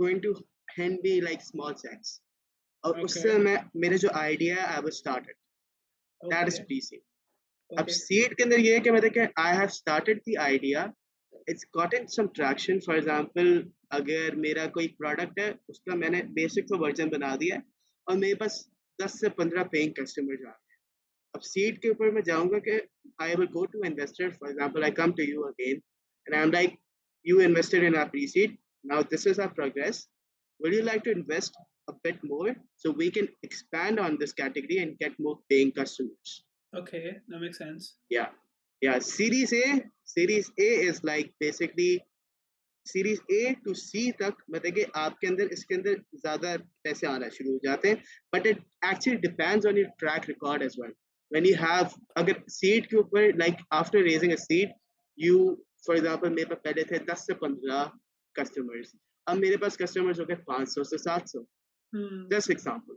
going to hand me like small checks. और Okay. उससे मैं मेरे जो idea है, I was started. That is Okay. pre-seed. अब Okay. seed के अंदर ये है कि मतलब कि I have started the idea. It's gotten some traction. For example, अगर मेरा कोई product है, उसका मैंने basic का version बना दिया है और मेरे पास 10 से 15 paying customers आ गए. अब seed के ऊपर मैं जाऊँगा कि I will go to investor. For example, I come to you again and I'm like, you invested in our pre-seed. Now this is our progress. Would you like to invest a bit more so we can expand on this category and get more paying customers? Okay, that makes sense. Yeah. Yeah. Series A is like basically series A to C तक मतलब कि आपके अंदर इसके अंदर ज्यादा पैसे आना शुरू हो जाते हैं but it actually depends on your track record as well when you have अगर सीड के ऊपर like after raising a seed you for example मेरे पास पहले थे 10 से 15 कस्टमर्स अब मेरे पास कस्टमर्स हो गए 500 से 700 जस्ट एग्जांपल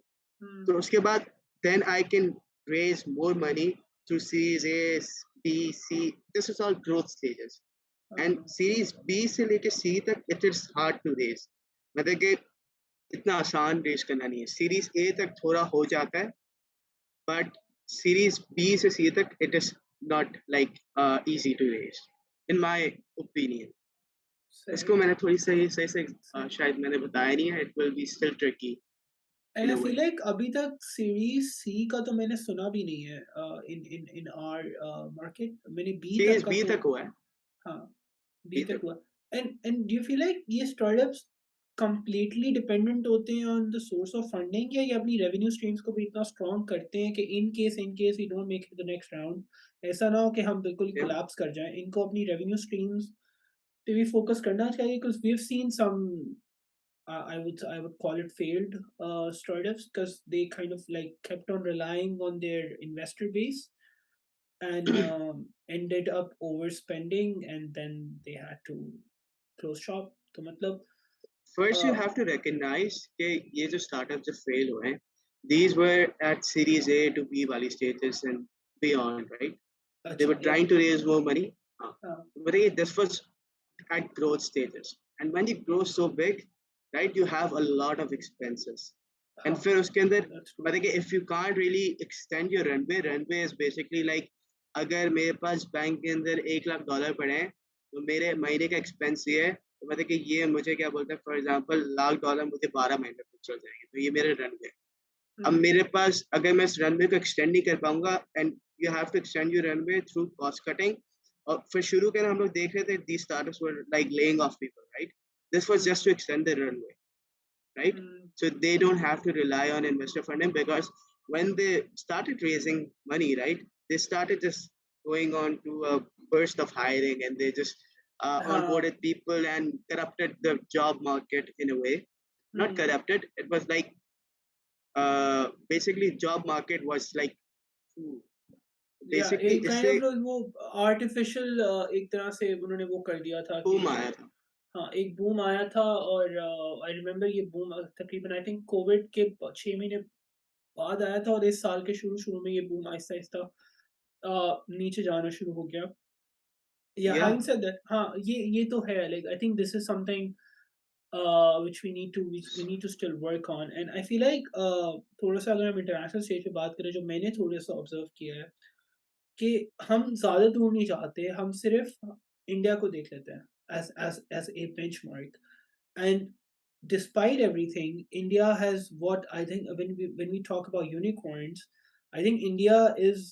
तो उसके बाद then I can raise more money through series A B C this is all growth stages and series B से लेके सी तक it is hard to raise मतलब कि इतना आसान रेस करना नहीं है सीरीज ए तक थोड़ा हो जाता है बट सीरीज बी से सी तक it is not like easy to raise in my opinion इसको मैंने थोड़ी सही से शायद मैंने बताया नहीं है it will be still tricky and I feel like अभी तक सीरीज सी का तो मैंने सुना भी नहीं है इन आवर मार्केट मैंने बी सीरीज तक का बी तो तक हुआ है हाँ बी तक हुआ and do you feel like ये स्टार्टअप्स कंप्लीटली डिपेंडेंट होते हैं on the source of funding या ये अपनी रेवेन्यू स्ट्रीम्स को भी इतना स्ट्रॉन्ग करते हैं कि in case we don't make it the next round ऐसा ना हो कि हम बिल्कुल कोलैप्स कर जाएं इनको अपनी रेवेन्यू स्ट्रीम्स पे भी फोकस करना चाहिए because we have seen some I would call it failed startups because they kind of like kept on relying on their investor base and ended up overspending and then they had to close shop. तो मतलब First, you have to recognize कि ये जो startups जो fail हुए हैं, these were at Series A to B वाली stages and beyond, right? They were trying to raise more money. But this was at growth stages. And when you grow so big, right, you have a lot of expenses. And फिर उसके अंदर मतलब कि if you can't really extend your runway is basically like अगर मेरे पास bank के अंदर $1,00,000 पड़े हैं तो मेरे महीने का एक्सपेंस ये है तो मतलब कि ये मुझे क्या बोलते हैं फॉर एग्जांपल $1,00,000 मुझे 12 महीने तक चल जाएंगे तो ये मेरे रनवे अब मेरे पास अगर मैं इस रनवे को एक्सटेंड नहीं कर पाऊंगा and you have to extend your runway through cost cutting और फिर शुरू के हम लोग देख रहे थे the startups were like laying off people right this was just to extend the runway right so they don't have to rely on investor funding because when they started raising money right they started just going on to a burst of hiring and they just onboarded people and corrupted the job market in a way not corrupted it was like basically job market was like basically एक kind of वो artificial एक तरह से उन्होंने वो कर दिया था boom आया था हाँ एक बूम आया था और आई रिमेम्बर ये बूम तकरीबन आई थिंक कोविड के 6 महीने बाद आया था और इस साल के शुरू में ये बूम आहिस्ता आहिस्ता नीचे जाना शुरू हो गया having said that हाँ ये तो है like I think this is something which we need to still work on and I feel like थोड़ा सा अगर हम इंटरनेशनल स्टेज पे बात करें जो मैंने थोड़ा सा ऑब्जर्व किया है कि हम ज़्यादा दूर नहीं जाते हम सिर्फ इंडिया को देख लेते हैं as a benchmark and despite everything India has what I think when we talk about unicorns I think India is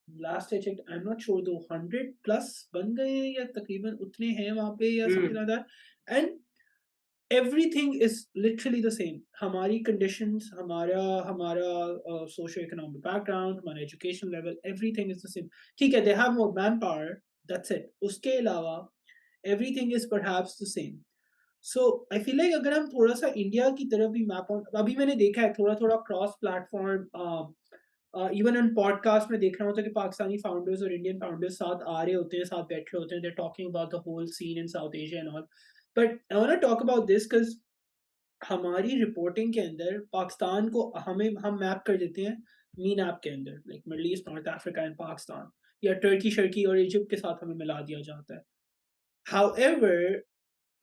last I checked I'm not sure though 100 plus बन गए हैं या तकरीबन उतने हैं वहाँ पे या something like that and everything is literally the same हमारी conditions हमारा socio-economic background हमारा education level everything is the same ठीक है they have more manpower that's it उसके अलावा everything is perhaps the same so I feel like अगर हम थोड़ा सा इंडिया की तरफ भी मैप ऑन अभी मैंने देखा है थोड़ा cross platform even in podcast में देख रहा होता है कि पाकिस्तानी फाउंडर्स और इंडियन फाउंडर्स साथ आ रहे होते हैं साथ बैठ रहे होते हैं they talking about the whole scene in South Asia and all but I want to talk about this because हमारी रिपोर्टिंग के अंदर पाकिस्तान को हम मैप कर देते हैं मीन ऐप के अंदर like middle east north Africa and Pakistan या टर्की शर्की और इजिप्ट के साथ हमें मिला दिया जाता है however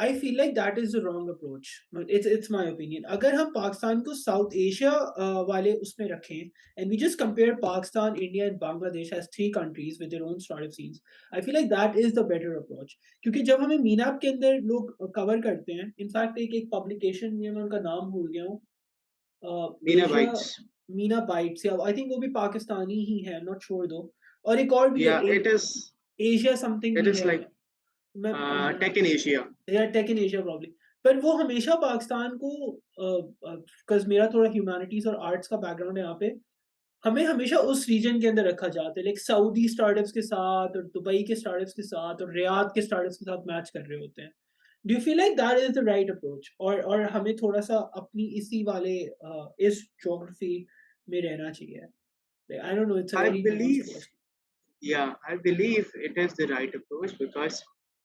I feel like that is the wrong approach. But it's my opinion. अगर हम पाकिस्तान को साउथ एशिया वाले उसमें रखें, and we just compare Pakistan, India, and Bangladesh as three countries with their own startup scenes, I feel like that is the better approach. क्योंकि जब हमें मीनाप के अंदर लोग कवर करते हैं, इनफैक्ट एक पब्लिकेशन में मैं उनका नाम भूल गया हूँ, Mina Asia Bites. Meena bytes या आई थिंक वो भी पाकिस्तानी ही है, नॉट श्योर दो, और एक और भी है Yeah, एशिया समथिंग it भी is है, like मैं tech in Asia. या टेक इन एशिया प्रॉब्ली, पर वो हमेशा पाकिस्तान को बिकॉज मेरा थोड़ा ह्यूमैनिटीज और आर्ट्स का बैकग्राउंड है यहाँ पे, हमें हमेशा उस रीजन के अंदर रखा जाता है, लाइक सऊदी स्टार्टअप्स के साथ और दुबई के स्टार्टअप्स के साथ और रियाद के स्टार्टअप्स के साथ मैच कर रहे होते हैं। Do you feel like that is the right approach, और हमें थोड़ा सा अपनी इसी वाले इस ज्योग्राफी में रहना चाहिए? I don't know, it's a I very nuanced believe question. Yeah, I believe it is the right approach because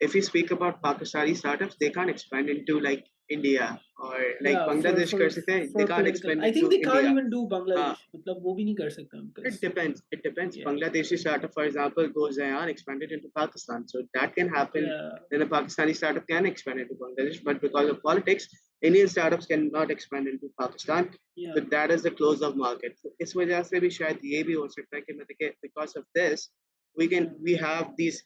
if we speak about Pakistani startups, they can't expand into like India or like Yeah, Bangladesh कर सकते हैं, they for can't political, expand I think into they can't India. even do हाँ, Bangladesh, मतलब वो भी नहीं कर सकते हम, it because depends. It depends. yeah, Bangladeshi startup, for example, goes there and expanded into Pakistan. So that can happen. yeah, Then a Pakistani startup can expand into Bangladesh, but because of politics, Indian startups cannot expand into Pakistan. yeah, So that is the close of market. So इस वजह से भी शायद ये भी हो सकता है कि मतलब कि because of this, yeah, we have these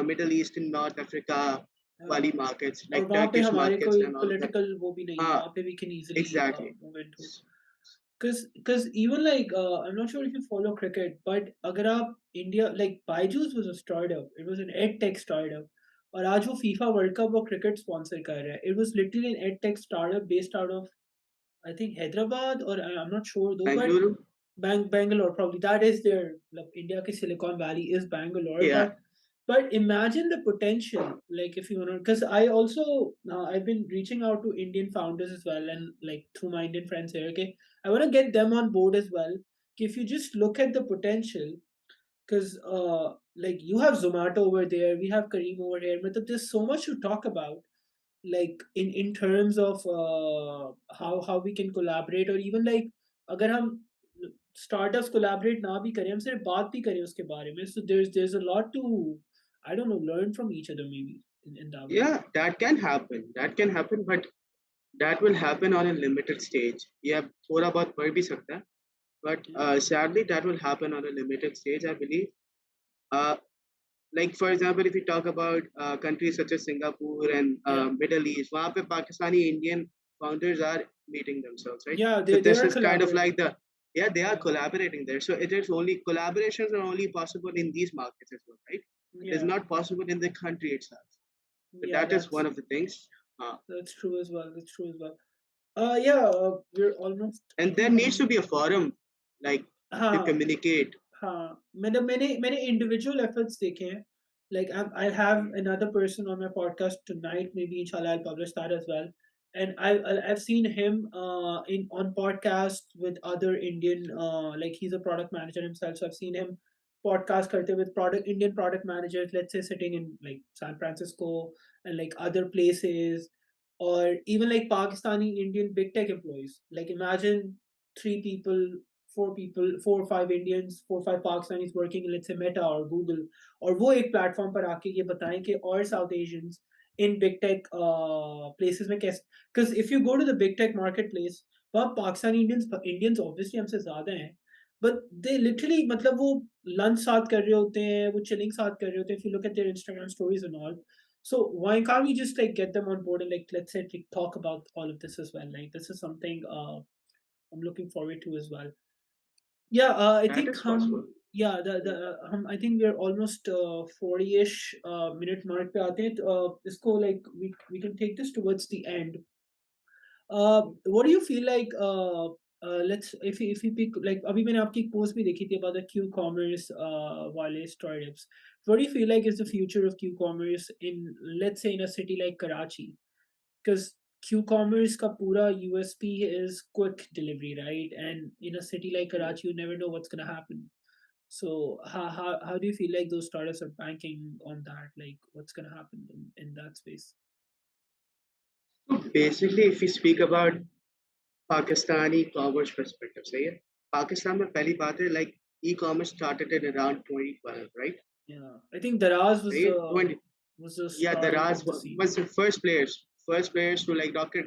Middle East and North Africa हाँ। wali markets और like वहाँ पे Turkish हमारे markets कोई and all of that. Political वो भी नहीं है, हाँ, वहाँ पे we can easily exactly. move into, because even like I'm not sure if you follow cricket, but अगर आप India, like Byju's was a startup, it was an ed tech startup, और आज वो FIFA World Cup वो cricket sponsor कर रहा है, it was literally an ed tech startup based out of I think Hyderabad, or I'm not sure though, but Bangalore. Bangalore probably, that is their, like India ki Silicon Valley is Bangalore, Yeah, but imagine the potential, like if you want to, because I also I've been reaching out to Indian founders as well, and like through my Indian friends here, okay, I want to get them on board as well. If you just look at the potential, because like you have Zomato over there, we have Kareem over here, but there's so much to talk about, like in terms of how we can collaborate, or even like अगर हम startups collaborate ना भी करें, हम सिर्फ बात भी करें उसके बारे में, so there's a lot to, I don't know, learn from each other maybe in that way. yeah, that can happen. That can happen, but that will happen on a limited stage. Yeah, थोड़ा बहुत बढ़ भी सकता है, but Yeah, sadly that will happen on a limited stage, I believe. Uh, like for example, if you talk about countries such as Singapore and yeah, Middle East, वहाँ पे Pakistani Indian founders are meeting themselves, right? yeah, So they this are is kind of collaborating. like they are Yeah, collaborating there. So it is only collaborations are only possible in these markets as well, right? It is yeah, not possible in the country itself. So yeah, that is one of the things. Uh, that's true as well, that's true as well. Yeah, we're almost, I and there think needs to be a forum like to हाँ, communicate. हाँ, मैंने individual efforts देखे हैं, like I'll have another person on my podcast tonight, maybe inshallah I'll publish that as well, and I've seen him in on podcast with other Indian, like he's a product manager himself, so I've seen him podcast karte with product Indian product managers, let's say sitting in like San Francisco and like other places, or even like Pakistani Indian big tech employees, like imagine three people, four people, four or five Indians, four or five Pakistanis working in, let's say, Meta or Google, और वो एक platform पर आके ये बताएं कि और south Asians in big tech places में कैसे, because if you go to the big tech marketplace, वहाँ पाकिस्तानी इंडियंस ऑब्वियसली हमसे ज्यादा हैं, but they literally, मतलब वो लंच साथ कर रहे होते हैं, वो चिलिंग साथ कर रहे होते हैं, if you look at their Instagram stories and all. So why can't we just like get them on board and like let's say like, talk about all of this as well? Like this is something I'm looking forward to as well. Yeah, I That think is possible. yeah, the I think we're almost 40ish minute mark पे आते हैं, तो इसको like we can take this towards the end. What do you feel like? Let's if you pick like अभी मैंने आपकी एक post भी देखी थी about the Q-commerce वाले startups. What do you feel like is the future of Q-commerce in, let's say, in a city like Karachi? Because Q-commerce ka pura USP is quick delivery, right? And in a city like Karachi, you never know what's gonna happen. So how do you feel like those startups are banking on that? Like what's gonna happen in that space? So basically, if we speak about Pakistani commerce perspective, सही है? Pakistan में पहली बात है like e-commerce started in around 2012, right? Yeah, I think Daraz was सही है? the 20. was the Yeah, the start Raz of the scene. was the first players to like Dr.